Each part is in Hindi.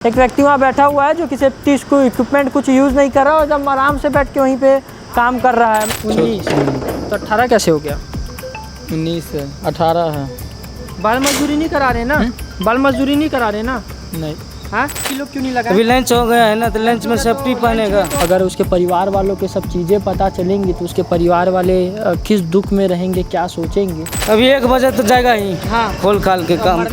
एक व्यक्ति वहाँ बैठा हुआ है जो कि सेफ्टी इक्विपमेंट कुछ यूज़ नहीं कर रहा और जब आराम से बैठ के वहीं पे काम कर रहा है। 19 तो 18 कैसे हो गया? 19 है, 18 है। बाल मजदूरी नहीं करा रहे ना? बाल मजदूरी नहीं करा रहे ना? नहीं। हाँ, किलो क्यों नहीं लगा? अभी लंच हो गया है ना, तो लंच में सेफ्टी पहनेगा। अगर उसके परिवार वालों के सब चीज़ें पता चलेंगी तो उसके परिवार वाले किस दुख में रहेंगे, क्या सोचेंगे? अभी 1 बजे तो जाएगा ही। हाँ, खोल खाल के काम।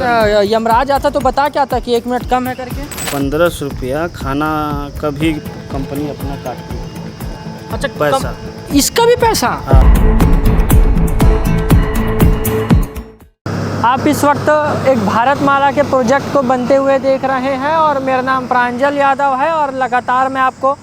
यमराज आता तो बता क्या था कि 1 मिनट कम है करके? 1500 रुपया खाना का भी कंपनी अपना काटती है। अच्छा, पैसा इसका भी पैसा? हाँ। आप इस वक्त एक भारतमाला के प्रोजेक्ट को बनते हुए देख रहे हैं और मेरा नाम प्रांजल यादव है और लगातार मैं आपको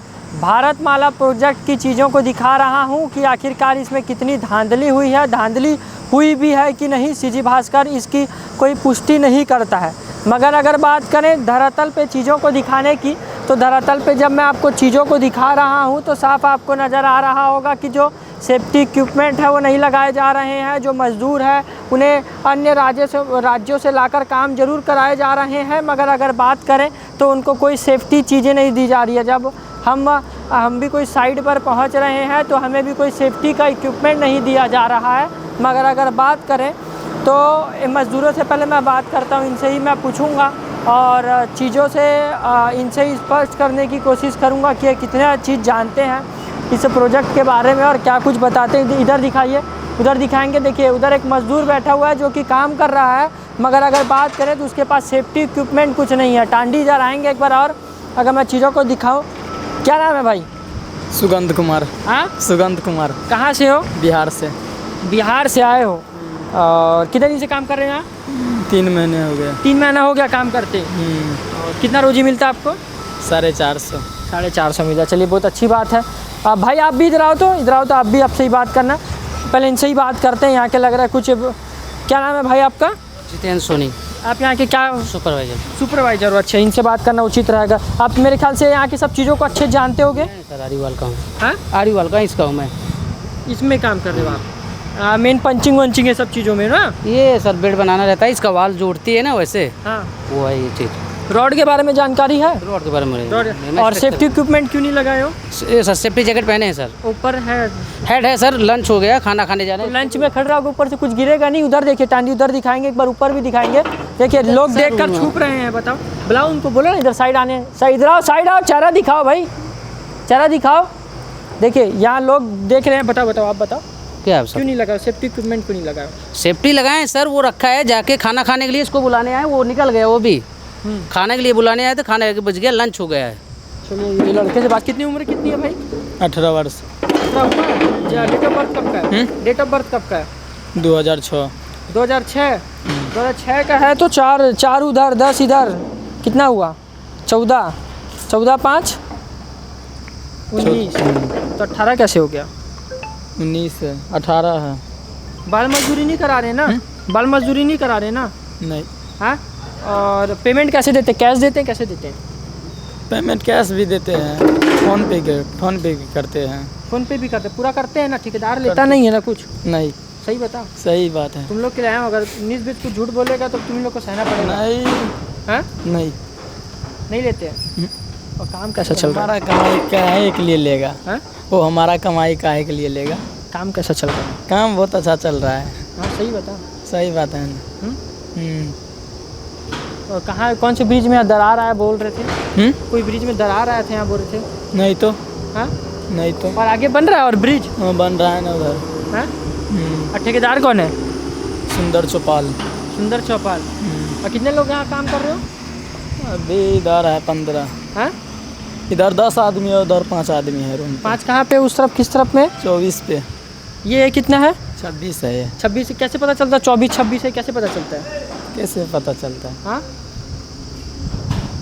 भारतमाला प्रोजेक्ट की चीज़ों को दिखा रहा हूं कि आखिरकार इसमें कितनी धांधली हुई है, धांधली हुई भी है कि नहीं। सीजी भास्कर इसकी कोई पुष्टि नहीं करता है। मगर अगर बात करें धरातल पे चीज़ों को दिखाने की, तो धरातल पे जब मैं आपको चीज़ों को दिखा रहा हूँ तो साफ आपको नज़र आ रहा होगा कि जो सेफ्टी इक्विपमेंट है वो नहीं लगाए जा रहे हैं। जो मज़दूर है उन्हें अन्य राज्यों से लाकर काम ज़रूर कराए जा रहे हैं, मगर अगर बात करें तो उनको कोई सेफ्टी चीज़ें नहीं दी जा रही है। जब हम भी कोई साइड पर पहुंच रहे हैं तो हमें भी कोई सेफ्टी का इक्विपमेंट नहीं दिया जा रहा है। मगर अगर बात करें तो मज़दूरों से पहले मैं बात करता हूं, इनसे ही मैं पूछूंगा और चीज़ों से इनसे ही स्पष्ट करने की कोशिश करूंगा कि ये कितने चीज़ जानते हैं इस प्रोजेक्ट के बारे में और क्या कुछ बताते हैं। इधर दिखाइए, उधर दिखाएंगे। देखिए उधर एक मज़दूर बैठा हुआ है जो कि काम कर रहा है, मगर अगर बात करें तो उसके पास सेफ्टी इक्विपमेंट कुछ नहीं है। टांडी इधर आएंगे एक बार और अगर मैं चीज़ों को दिखाऊँ। क्या नाम है भाई? सुगंध कुमार। हाँ, सुगंध कुमार। कहाँ से हो? बिहार से। बिहार से आए हो और कितने दिन से काम कर रहे हैं? 3 महीने हो गए। 3 महीना हो गया काम करते। और कितना रोजी मिलता है आपको? 450। 450 मिला। चलिए बहुत अच्छी बात है। भाई आप भी इधर आओ तो आप भी आपसे ही बात करना। पहले इनसे ही बात करते हैं। यहाँ के लग रहा है कुछ। क्या नाम है भाई आपका? जितेंद्र सोनी। आप यहाँ के क्या? सुपरवाइजर हो। अच्छा, इनसे बात करना उचित रहेगा। आप मेरे ख्याल से यहाँ की सब चीज़ों को अच्छे जानते होगे। सर आरीवाल का हूँ। हाँ, आरीवाल का इसका हूँ मैं। इसमें काम कर रहे हो आप? मेन पंचिंग वंचिंग है सब चीज़ों में ना? ये सर बेड बनाना रहता है, इसका वाल जोड़ती है ना वैसे। हाँ, वो है ये चीज़। रॉड के बारे में जानकारी है? रोड के बारे में। और सेफ्टी इक्विपमेंट क्यों नहीं लगाए हो? सर सेफ्टी जैकेट पहने हैं सर। ऊपर हेड है सर। लंच हो गया, खाना खाने जा रहे हैं। लंच में खड़ रहा होगा, ऊपर से कुछ गिरेगा नहीं। उधर देखिए टांडी, उधर दिखाएंगे एक बार, ऊपर भी दिखाएंगे। देखिए लोग देखकर छुप रहे हैं। बताओ, बुलाओ उनको, बोलो ना इधर साइड आने। इधर आओ, साइड आओ, चेहरा दिखाओ भाई, चेहरा दिखाओ। देखिए यहाँ लोग देख रहे हैं। बताओ आप बताओ क्या क्यों नहीं लगाओ? सेफ्टी इक्विपमेंट क्यों नहीं लगाओ? सेफ्टी लगाए सर, वो रखा है। जाके खाना खाने के लिए इसको बुलाने आए, वो निकल गया। वो भी खाने के लिए बुलाने आए तो खाने के बच गया, लंच हो गया है। चलो ये लड़के से बात। कितनी उम्र कितनी है भाई? 18 वर्ष। डेट ऑफ बर्थ कब का है? डेट ऑफ बर्थ कब का है? 2006। 2006 का है तो 4 उधर 10 इधर, कितना हुआ? 14 5 19 तो 18 कैसे हो गया? 19 है, 18 है। बाल मजदूरी नहीं करा रहे ना? बाल मजदूरी नहीं करा रहे ना? नहीं। हाँ, और पेमेंट कैसे देते? कैश देते हैं? कैसे देते हैं? पेमेंट कैश भी देते हैं, फ़ोन पे भी करते हैं। फ़ोन पे भी करते? पूरा करते हैं ना? ठेकेदार लेता नहीं है ना कुछ? नहीं। सही बताओ। सही बात है। तुम लोग के लिए अगर 19-20 कुछ झूठ बोलेगा तो तुम लोग को सहना पड़ेगा। नहीं। हाँ, नहीं लेते हैं। और काम कैसा चल रहा है? हमारा कमाई काहे के लिए लेगा? हाँ, वो हमारा कमाई काहे के लिए लेगा? काम कैसा चल रहा है? काम बहुत अच्छा चल रहा है। हाँ, सही बताओ। सही बात है ना। और कहाँ, कौन से ब्रिज में दरार आया बोल रहे थे? कोई ब्रिज में दरार आया थे यहाँ बोल रहे थे? नहीं तो। हाँ, नहीं तो। और आगे बन रहा है और ब्रिज? हाँ, बन रहा है ना उधर। हाँ, और ठेकेदार कौन है? सुंदर चौपाल। सुंदर चौपाल। और कितने लोग यहाँ काम कर रहे हो? अभी इधर है 15। हाँ, इधर 10 आदमी है, उधर 5 आदमी है रूम पे। 5 कहाँ पे? उस तरफ किस तरफ में? 24 पे। ये कितना है? 26 है ये। 26 कैसे पता चलता है? 24-26 है कैसे पता चलता है? कैसे पता चलता है? हाँ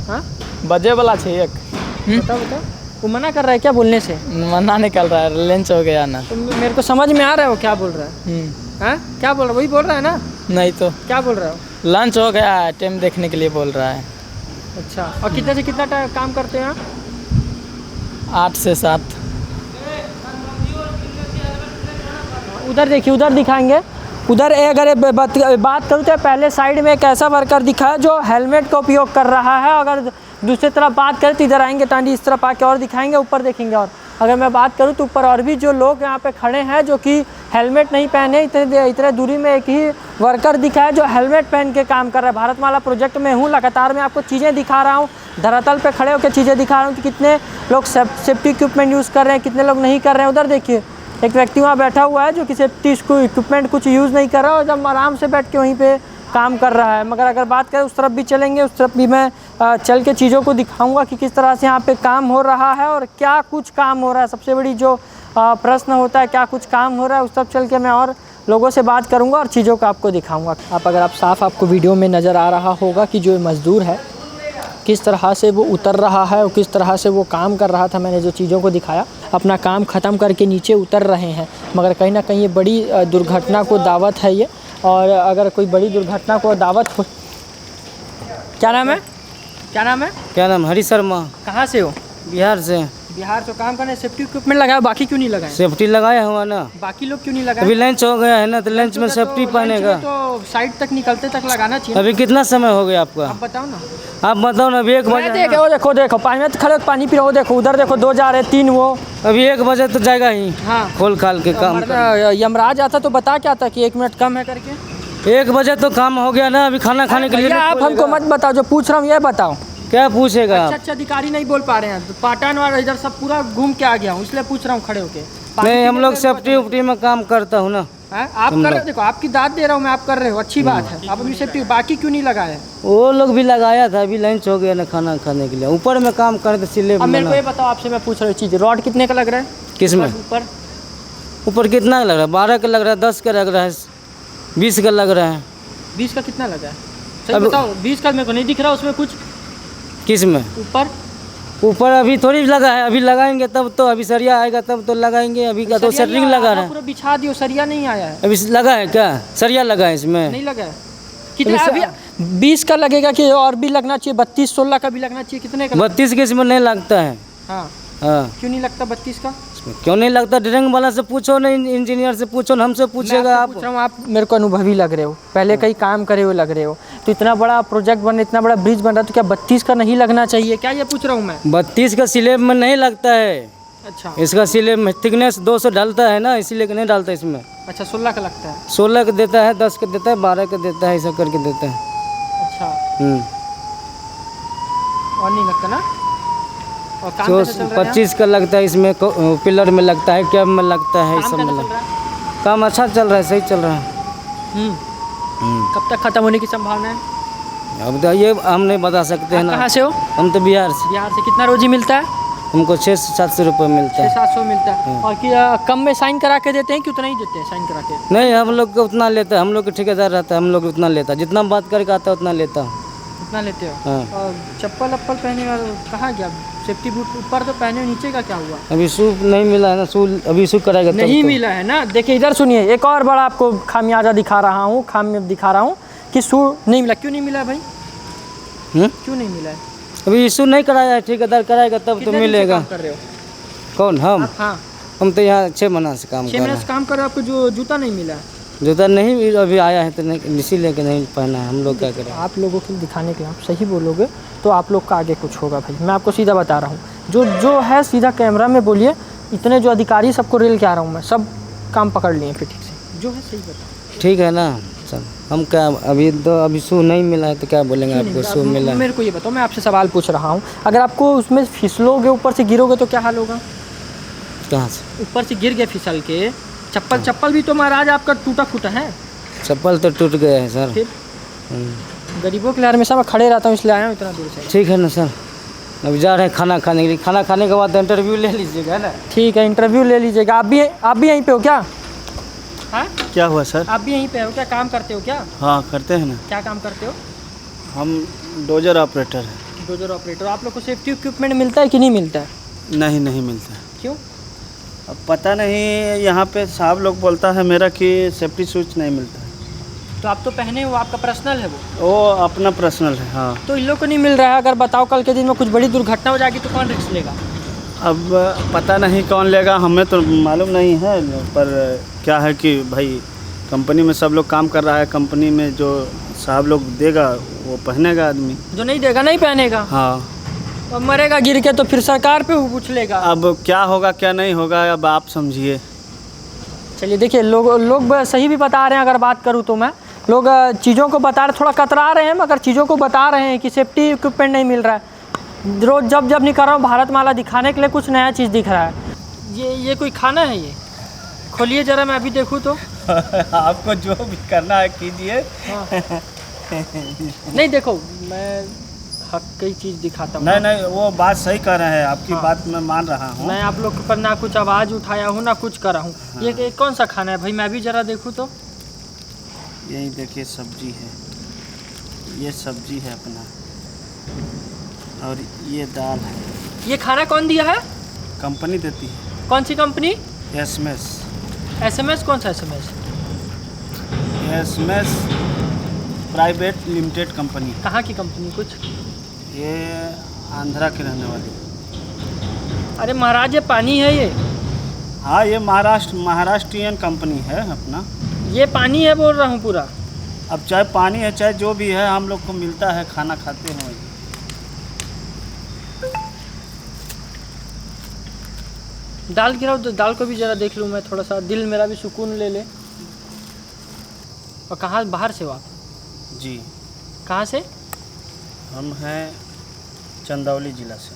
हाँ, बजे वाला छे एक। बताओ। वो मना कर रहा है क्या बोलने से? मना निकल रहा है, लंच हो गया ना। तो मेरे को समझ में आ रहा है वो क्या बोल रहा है। हाँ, क्या बोल रहा है? वही बोल रहा है ना? नहीं तो क्या बोल रहा है? लंच हो गया है, टाइम देखने के लिए बोल रहा है। अच्छा, और कितने से कितना काम करते हैं? 8 से 7। उधर देखिए, उधर दिखाएंगे। उधर अगर बात करूँ तो पहले साइड में एक ऐसा वर्कर दिखा है जो हेलमेट का उपयोग कर रहा है। अगर दूसरी तरफ बात करें तो इधर आएंगे टांडी इस तरफ आके और दिखाएंगे, ऊपर देखेंगे। और अगर मैं बात करूं तो ऊपर और भी जो लोग यहाँ पे खड़े हैं जो कि हेलमेट नहीं पहने, इतने दूरी में एक ही वर्कर दिखा है जो हेलमेट पहन के काम कर रहा है। भारतमाला प्रोजेक्ट में हूँ, लगातार मैं आपको चीज़ें दिखा रहा हूँ, धरातल पे खड़े होकर चीज़ें दिखा रहा हूँ कि कितने लोग सेफ्टी इक्विपमेंट यूज़ कर रहे हैं, कितने लोग नहीं कर रहे हैं। उधर देखिए एक व्यक्ति वहाँ बैठा हुआ है जो कि सेफ्टी इक्विपमेंट कुछ यूज़ नहीं कर रहा और जब आराम से बैठ के वहीं पे काम कर रहा है। मगर अगर बात करें उस तरफ भी चलेंगे, उस तरफ भी मैं चल के चीज़ों को दिखाऊंगा कि किस तरह से यहाँ पे काम हो रहा है और क्या कुछ काम हो रहा है। सबसे बड़ी जो प्रश्न होता है क्या कुछ काम हो रहा है, उस तरफ चल के मैं और लोगों से बात करूँगा और चीज़ों को आपको दिखाऊँगा। अगर आप आपको वीडियो में नज़र आ रहा होगा कि जो मज़दूर है किस तरह से वो उतर रहा है और किस तरह से वो काम कर रहा था। मैंने जो चीज़ों को दिखाया, अपना काम ख़त्म करके नीचे उतर रहे हैं, मगर कहीं ना कहीं ये बड़ी दुर्घटना को दावत है ये। और अगर कोई बड़ी दुर्घटना को दावत हो, क्या नाम है? क्या नाम? हरी शर्मा। कहाँ से हो? बिहार से। बिहार से काम करने सेफ्टी इक्विपमेंट लगाया, बाकी क्यों नहीं लगाए? सेफ्टी लगाया हुआ ना, बाकी लोग क्यों नहीं लगाए? अभी लंच हो गया है ना, तो लंच में सेफ्टी पहनेगा। तो साइड तक निकलते तक लगाना चाहिए। अभी कितना समय हो गया आपका? आप बताओ ना। आप बताओ ना। अभी 1 बजे। देखो पानी में खड़े पानी पी रहे हो, देखो उधर देखो 2 जा रहे 3 वो। अभी 1 बजे तो जाएगा ही। हाँ, खोल खाल के काम। यमराज आता तो बता क्या था कि 1 मिनट कम है करके। 1 बजे तो काम हो गया ना, अभी खाना खाने के लिए। आप हमको मत बताओ, जो पूछ रहा हूँ ये बताओ। क्या पूछेगा? अच्छा अधिकारी नहीं बोल पा रहे हैं, तो पाटन और इधर सब पूरा घूम के आ गया हूँ, इसलिए पूछ रहा हूँ खड़े होके। नहीं, हम लोग सेफ्टी उफ्टी में काम करता हूँ ना। आप कर रहे हो, देखो आपकी दाद दे रहा हूँ मैं, आप कर रहे हो, अच्छी बात है। आप अपनी सेफ्टी, बाकी क्यों नहीं लगाए? वो लोग भी लगाया था, अभी लंच हो गया ना खाना खाने के लिए। ऊपर में काम करे तो सिले। अब मेरे को ये बताओ, आपसे मैं पूछ रहा हूँ चीज़, रॉड कितने का लग रहा है? किस में? ऊपर कितना लग रहा है? 12 का लग रहा है, 10 का लग रहा है, 20 का लग रहा है। 20 का कितना लगा है? सही बताओ। 20 का मेरे को नहीं दिख रहा उसमें कुछ। किस में? ऊपर अभी थोड़ी लगा है, अभी लगाएंगे तब तो। अभी सरिया आएगा तब तो लगाएंगे। अभी का तो सेटरिंग लगा रहा है। पूरा बिछा दियो, सरिया नहीं आया है अभी। लगा है क्या? सरिया लगा है इसमें? नहीं लगा है। कितना अभी? 20 का लगेगा कि और भी लगना चाहिए? 32 16 का भी लगना चाहिए? कितने का? 32 के इसमें नहीं लगता है। हाँ, क्यों नहीं लगता 32 का? क्यों नहीं लगता? ड्रिलिंग वाला से पूछो ना, इंजीनियर से पूछो ना, हमसे पूछेगा। आप पूछ रहा हूँ, आप मेरे को अनुभवी लग रहे हो, पहले कई काम करे हुए लग रहे हो, तो इतना बड़ा प्रोजेक्ट बन, इतना बड़ा ब्रिज बन रहा है, तो क्या 32 का नहीं लगना चाहिए क्या? ये पूछ रहा हूँ मैं। 32 का स्लैब में नहीं लगता है। अच्छा, इसका स्लैब में थिकनेस 200 डालता है ना, इसीलिए नहीं डालता इसमें। अच्छा, 16 का लगता है। 16 का देता है, 10 का देता है, 12 का देता है, ऐसा करके देता है। अच्छा, और नहीं लगता ना? और काम कैसे चल रहा है? 25 का लगता है इसमें, पिलर में लगता है, कैब में लगता है, सब में लगता है। काम अच्छा चल रहा है, सही चल रहा है। कब तक खत्म होने की संभावना है? अब ये हम नहीं बता सकते हैं ना। कहाँ से हो? हम तो बिहार से। बिहार से। कितना रोजी मिलता है? हमको 600-700 रुपये मिलता है। 600-700 मिलता है। और कम में साइन करा के देते हैं कि उतना ही देते हैं साइन करा के? नहीं, हम लोग को उतना लेता है। हम लोग के ठेकेदार रहता है, हम लोग उतना लेता है। जितना बात करके आता है उतना लेता हूँ। उतना लेते हो? हाँ। और चप्पल अप्पल पहने और कहाँ गया? सेफ्टी बूट ऊपर तो पहने, नीचे का क्या हुआ? अभी शू नहीं मिला है ना, शू अभी शू कराएगा तब नहीं तो। मिला है ना। देखिए इधर सुनिए, एक और बड़ा आपको खामियाजा दिखा रहा हूँ, दिखा रहा हूँ कि शू नहीं मिला। क्यों नहीं मिला है भाई? क्यों नहीं मिला है? अभी इशू नहीं कराया है, ठेकेदार कराएगा तब तो मिलेगा। कर रहे हो? कौन? हम? हाँ, हम तो यहाँ 6 महीना से काम कर 6 रहे महीने हैं। से काम कर रहे हो, आपको जो जूता नहीं मिला है? जूता नहीं अभी आया है तो नहीं, इसीलिए कि नहीं पहना है। हम लोग क्या करें? आप लोगों को दिखाने के लिए आप सही बोलोगे तो आप लोग का आगे कुछ होगा भाई। मैं आपको सीधा बता रहा हूँ, जो है सीधा कैमरा में बोलिए। इतने जो अधिकारी सबको रेल के आ रहा हूँ मैं, सब काम पकड़ लिए फिर ठीक से। जो है सही बताओ। ठीक है ना सर, हम क्या अभी शू नहीं मिला है तो क्या बोलेंगे आपको? शू मिला है। मेरे को ये बताओ, मैं आपसे सवाल पूछ रहा हूँ, अगर आपको उसमें फिसलोगे, ऊपर से गिरोगे तो क्या हाल होगा? कहाँ से? ऊपर से गिर गए फिसल के, चप्पल भी तो महाराज आपका टूटा फूटा है। चप्पल तो टूट गया है सर। फिर गरीबों के लिए हमेशा मैं खड़े रहता हूँ, इसलिए आया हूँ इतना दूर से। ठीक है ना सर, अब जा रहे हैं खाना खाने के लिए। खाना खाने के बाद इंटरव्यू ले लीजिएगा ना। ठीक है, इंटरव्यू ले लीजिएगा। आप भी यहीं पे हो क्या? हाँ, क्या हुआ सर? आप भी यहीं पे हो क्या? काम करते हो क्या? हाँ, करते हैं ना। क्या काम करते हो? हम डोजर ऑपरेटर हैं। Dozer operator. आप लोग को सेफ्टी इक्विपमेंट मिलता है कि नहीं मिलता है? नहीं मिलता है। क्यों? अब पता नहीं, यहाँ पे साहब लोग बोलता है मेरा कि सेफ्टी शूज नहीं मिलता है। तो आप तो पहने हो, आपका पर्सनल है वो अपना पर्सनल है। हाँ, तो इन लोग को नहीं मिल रहा है। अगर बताओ कल के दिन में कुछ बड़ी दुर्घटना हो जाएगी तो कौन रिस्क लेगा? अब पता नहीं कौन लेगा, हमें तो मालूम नहीं है। पर क्या है कि भाई कंपनी में सब लोग काम कर रहा है, कंपनी में जो साहब लोग देगा वो पहनेगा आदमी। जो नहीं देगा नहीं पहनेगा। हाँ, अब मरेगा गिर के तो फिर सरकार पे पूछ लेगा। अब क्या होगा क्या नहीं होगा अब आप समझिए। चलिए देखिए, लोग सही भी बता रहे हैं। अगर बात करूँ तो मैं लोग चीज़ों को बता रहे, थोड़ा कतरा रहे हैं मगर चीज़ों को बता रहे हैं कि सेफ्टी इक्विपमेंट नहीं मिल रहा है। रोज़ जब निकल रहा हूँ भारत माला दिखाने के लिए कुछ नया चीज़ दिख रहा है। ये कोई खाना है? ये खोलिए ज़रा, मैं अभी देखूँ तो। आपको जो भी करना है कीजिए। हाँ। नहीं देखो, मैं हक कई चीज़ दिखाता हूँ। नहीं वो बात सही कर रहे हैं, आपकी बात मैं मान रहा हूँ। मैं आप लोग पर ना कुछ आवाज़ उठाया हूँ ना कुछ करा हूँ। ये कौन सा खाना है भाई? मैं भी ज़रा देखूँ तो। यही देखिए सब्जी है, ये सब्जी है अपना, और ये दाल है। ये खाना कौन दिया है? कंपनी देती है। कौन सी कंपनी? एसएमएस। एसएमएस? कौन सा SMS? SMS private limited company. कहाँ की कंपनी? कुछ ये आंध्रा के रहने वाली। अरे महाराज, ये पानी है ये? हाँ, ये महाराष्ट्रियन कंपनी है अपना। ये पानी है बोल रहा हूँ पूरा। अब चाहे पानी है चाहे जो भी है, हम लोग को मिलता है, खाना खाते हैं। दाल गिराओ तो दाल को भी ज़रा देख लूँ मैं, थोड़ा सा दिल मेरा भी सुकून ले ले। और कहाँ? बाहर से हो आप? जी। कहाँ से? हम हैं चंदौली ज़िला से।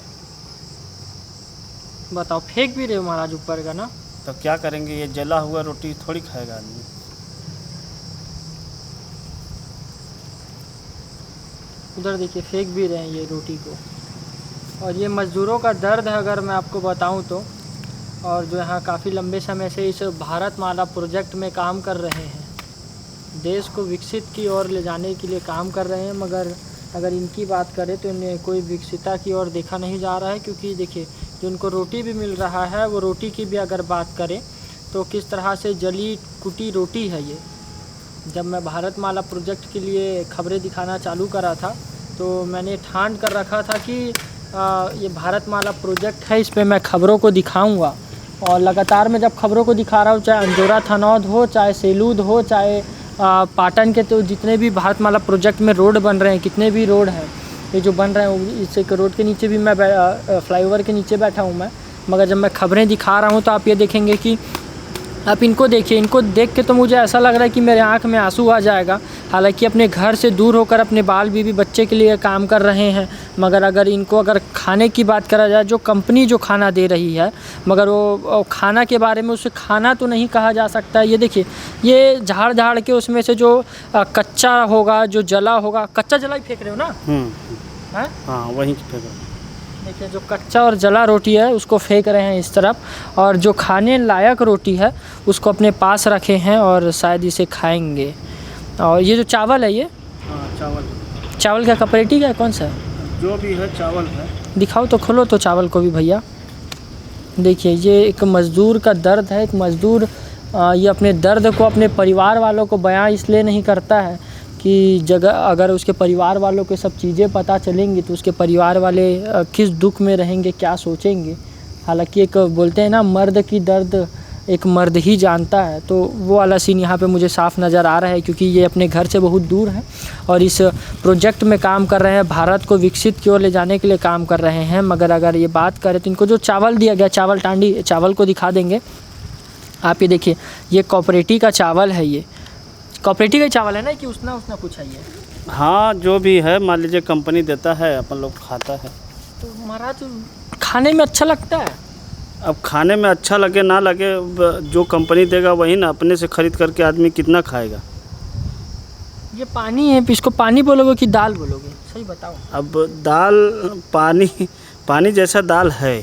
बताओ, फेंक भी रहे हो महाराज ऊपर का ना? तो क्या करेंगे, ये जला हुआ रोटी थोड़ी खाएगा आदमी। उधर देखिए, फेंक भी रहे हैं ये रोटी को। और ये मज़दूरों का दर्द है अगर मैं आपको बताऊं तो। और जो यहाँ काफ़ी लंबे समय से इस भारत माला प्रोजेक्ट में काम कर रहे हैं, देश को विकसित की ओर ले जाने के लिए काम कर रहे हैं, मगर अगर इनकी बात करें तो इन्हें कोई विकसितता की ओर देखा नहीं जा रहा है। क्योंकि देखिए, जो उनको रोटी भी मिल रहा है, वो रोटी की भी अगर बात करें तो किस तरह से जली कुटी रोटी है ये। जब मैं भारत माला प्रोजेक्ट के लिए खबरें दिखाना चालू करा था तो मैंने ठान कर रखा था कि ये भारत माला प्रोजेक्ट है, इस पे मैं खबरों को दिखाऊंगा। और लगातार मैं जब खबरों को दिखा रहा हूँ, चाहे अंजोरा थनौद हो, चाहे सेलूद हो, चाहे पाटन के, तो जितने भी भारत माला प्रोजेक्ट में रोड बन रहे हैं, कितने भी रोड हैं ये जो बन रहे हैं, इस एक रोड के नीचे भी मैं फ्लाईओवर के नीचे बैठा हूँ मैं। मगर जब मैं खबरें दिखा रहा हूँ तो आप ये देखेंगे कि आप इनको देखिए, इनको देख के तो मुझे ऐसा लग रहा है कि मेरे आंख में आंसू आ जाएगा। हालांकि अपने घर से दूर होकर अपने बाल बीवी बच्चे के लिए काम कर रहे हैं, मगर अगर खाने की बात करा जाए, जो कंपनी जो खाना दे रही है, मगर वो खाना के बारे में उसे खाना तो नहीं कहा जा सकता। ये देखिए, ये झाड़ के उसमें से जो कच्चा होगा, जो जला होगा, कच्चा जला ही फेंक रहे हो ना? हैं? हाँ, वहीं फेंक रहे। देखिए, जो कच्चा और जला रोटी है उसको फेंक रहे हैं इस तरफ, और जो खाने लायक रोटी है उसको अपने पास रखे हैं और शायद इसे खाएंगे। और ये जो चावल है, ये चावल का कपरेटी का है? कौन सा है? जो भी है चावल है। दिखाओ तो, खोलो तो चावल को भी भैया। देखिए, ये एक मज़दूर का दर्द है। एक मज़दूर ये अपने दर्द को अपने परिवार वालों को बयां इसलिए नहीं करता है कि अगर उसके परिवार वालों को सब चीज़ें पता चलेंगी तो उसके परिवार वाले किस दुख में रहेंगे, क्या सोचेंगे। हालांकि एक बोलते हैं ना, मर्द की दर्द एक मर्द ही जानता है, तो वो वाला सीन यहाँ पे मुझे साफ नज़र आ रहा है। क्योंकि ये अपने घर से बहुत दूर है और इस प्रोजेक्ट में काम कर रहे हैं, भारत को विकसित की ओर ले जाने के लिए काम कर रहे हैं। मगर अगर ये बात करें तो इनको जो चावल दिया गया, चावल टांडी, चावल को दिखा देंगे आप। ये देखिए, ये कोऑपरेटिव का चावल है। ये कोऑपरेटिव का चावल है ना कि उसना कुछ है ये? हाँ, जो भी है मान लीजिए कंपनी देता है, अपन लोग खाता है। तो महाराज खाने में अच्छा लगता है? अब खाने में अच्छा लगे ना लगे, जो कंपनी देगा वही ना, अपने से खरीद करके आदमी कितना खाएगा। ये पानी है, इसको पानी बोलोगे कि दाल बोलोगे? सही बताओ। अब दाल पानी जैसा दाल है,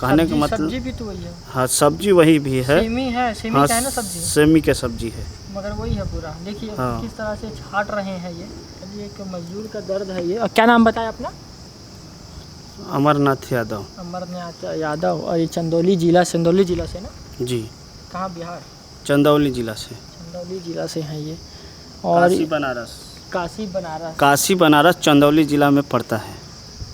कहने का मतलब। सब्जी भी तो वही है। हाँ, सब्जी वही भी है। सेमी है, सेमी हाँ, का है ना सब्जी? सेमी का सब्जी है, मगर वही है पूरा। देखिए हाँ। किस तरह से छाट रहे हैं ये। अभी एक मजदूर का दर्द है ये। और क्या नाम बताया अपना? अमरनाथ यादव। अमरनाथ यादव। और ये चंदौली जिला से ना? जी। कहाँ? बिहार? चंदौली जिला से। चंदौली जिला से हैं ये। और काशी बनारस चंदौली जिला में पड़ता है।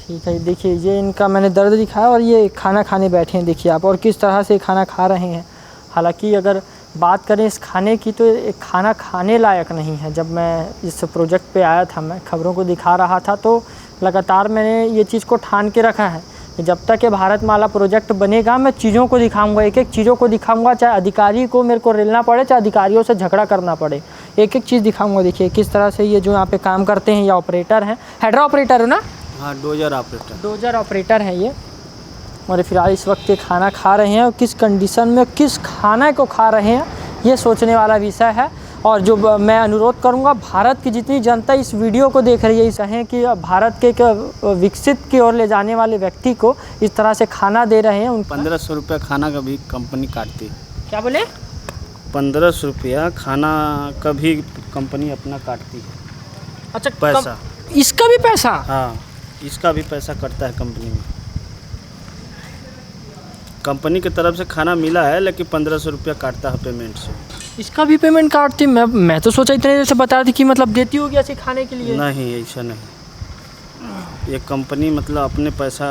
ठीक है, देखिए ये इनका मैंने दर्द दिखाया और ये खाना खाने बैठे हैं। देखिए आप, और किस तरह से खाना खा रहे हैं। हालांकि अगर बात करें इस खाने की तो एक खाना खाने लायक नहीं है। जब मैं इस प्रोजेक्ट पे आया था, मैं खबरों को दिखा रहा था, तो लगातार मैंने ये चीज़ को ठान के रखा है कि जब तक ये भारतमाला प्रोजेक्ट बनेगा मैं चीज़ों को दिखाऊंगा, एक एक चीज़ों को दिखाऊंगा, चाहे अधिकारी को मेरे को रेलना पड़े, चाहे अधिकारियों से झगड़ा करना पड़े, एक एक चीज़ दिखाऊंगा। देखिए किस तरह से ये जो यहाँ पे काम करते हैं, ये ऑपरेटर हैं, हेड्रा ऑपरेटर है ना? हाँ, डोजर ऑपरेटर। डोजर ऑपरेटर हैं ये। और फिलहाल इस वक्त ये खाना खा रहे हैं और किस कंडीशन में किस खाने को खा रहे हैं ये सोचने वाला विषय है। और जो मैं अनुरोध करूंगा, भारत की जितनी जनता इस वीडियो को देख रही है, इस है कि भारत के एक विकसित की ओर ले जाने वाले व्यक्ति को इस तरह से खाना दे रहे हैं। 1500 रुपया खाना का भी कंपनी काटती है। क्या बोले? 1500 रुपया खाना का भी कंपनी अपना काटती है। अच्छा, पैसा इसका भी पैसा? हाँ, इसका भी पैसा कटता है कंपनी में। कंपनी की तरफ से खाना मिला है, लेकिन 1500 रुपया काटता है पेमेंट से। इसका भी पेमेंट काटती? मैं तो सोचा इतने देर से बता रही थी कि मतलब देती होगी ऐसे खाने के लिए। नहीं, ऐसा नहीं। ये कंपनी मतलब अपने पैसा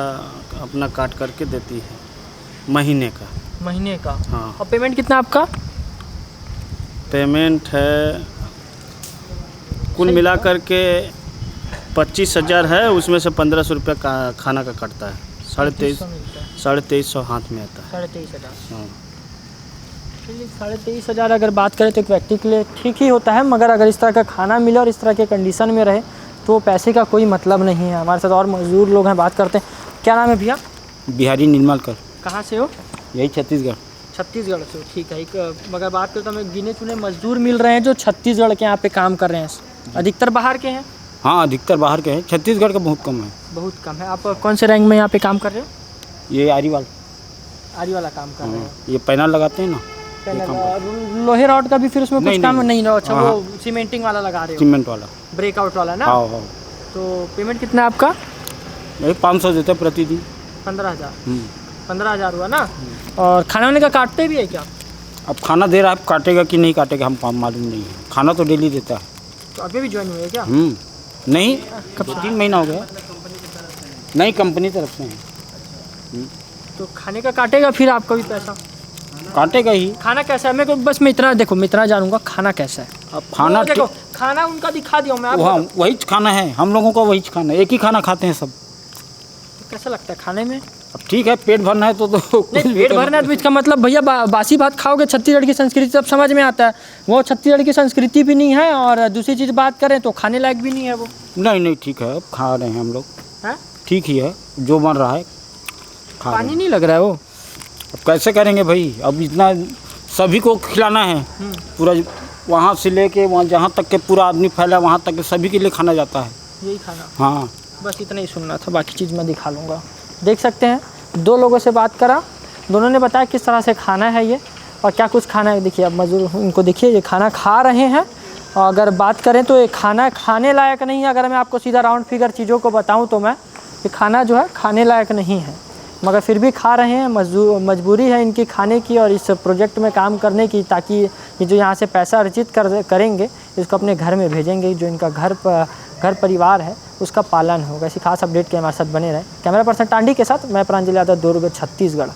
अपना काट करके देती है महीने का। महीने का? हाँ। और पेमेंट कितना आपका? पेमेंट है कुल मिला करके 25,000 है, उसमें से 1500 रुपया का खाना का कटता है। 2350 हाथ में आता है। 23,500। हाँ। 23,500 अगर बात करें तो एक व्यक्ति के लिए ठीक ही होता है, मगर अगर इस तरह का खाना मिले और इस तरह के कंडीशन में रहे तो पैसे का कोई मतलब नहीं है। हमारे साथ और मजदूर लोग हैं, बात करते हैं। क्या नाम है भैया? बिहारी निर्मलकर। कहाँ से हो? यही छत्तीसगढ़। छत्तीसगढ़ से हो, ठीक है। एक अगर बात करें तो हमें गिने चुने मजदूर मिल रहे हैं जो छत्तीसगढ़ के यहाँ पे काम कर रहे हैं। अधिकतर बाहर के हैं? हाँ, अधिकतर बाहर के हैं। छत्तीसगढ़ का बहुत कम है। बहुत कम है। आप कौन से रैंक में यहाँ पे काम कर रहे हो? ये आरीवाल। आरी वाला काम कर रहे हो? ये पैनल लगाते हैं ना, लोहे रॉड का भी फिर उसमें कुछ काम नहीं? अच्छा, हाँ। वो सीमेंटिंग वाला लगा रहे हो? सीमेंट वाला, ब्रेकआउट वाला ना? हाँ हाँ। तो पेमेंट कितना है आपका? यही 500 देते हैं प्रतिदिन। 15,000? 15,000 हुआ ना? और खाना वाने का काटते भी है क्या? अब खाना दे रहा है, काटेगा कि नहीं काटेगा हम मालूम नहीं है। खाना तो डेली देता है। तो अभी भी ज्वाइन हुए क्या? नहीं, कब 3 महीना हो गया। नहीं, कंपनी तरफ से है। तो खाने का काटेगा फिर आपका भी पैसा? काटेगा ही। खाना कैसा है? मेरे को बस मैं इतना जानूंगा, खाना कैसा है? अब खाना देखो, खाना उनका दिखा दिया मैं आपको। हाँ, वही खाना है हम लोगों का, वही खाना, एक ही खाना खाते हैं सब। तो कैसा लगता है खाने में? अब ठीक है, पेट भरना है तो नहीं, पेट भरना है तो इसका मतलब भैया बासी भात खाओगे, छत्तीसगढ़ की संस्कृति सब समझ में आता है। वो छत्तीसगढ़ की संस्कृति भी नहीं है, और दूसरी चीज़ बात करें तो खाने लायक भी नहीं है वो। नहीं, ठीक है, अब खा रहे हैं हम लोग। हैं? ठीक ही है, जो बन रहा है खा रहे पानी हैं। नहीं लग रहा है वो? अब कैसे करेंगे भाई, अब इतना सभी को खिलाना है। पूरा वहाँ से लेके वहाँ जहाँ तक के पूरा आदमी फैला वहाँ तक के सभी के लिए खाना जाता है। यही खाना? हाँ, बस इतना ही सुनना था, बाकी चीज़ मैं दिखा लूँगा। देख सकते हैं, 2 लोगों से बात करा, दोनों ने बताया किस तरह से खाना है ये और क्या कुछ खाना है। देखिए अब मजदूर उनको देखिए, ये खाना खा रहे हैं। और अगर बात करें तो ये खाना खाने लायक नहीं है। अगर मैं आपको सीधा राउंड फिगर चीज़ों को बताऊं तो मैं ये खाना जो है खाने लायक नहीं है, मगर फिर भी खा रहे हैं। मजबूरी है इनकी खाने की और इस प्रोजेक्ट में काम करने की, ताकि ये जो यहाँ से पैसा अर्जित करेंगे इसको अपने घर में भेजेंगे, जो इनका घर परिवार है उसका पालन होगा। ऐसी खास अपडेट के हमारे साथ बने रहे। कैमरा पर्सन टांडी के साथ मैं प्रांजल यादव, दुर्ग, छत्तीसगढ़।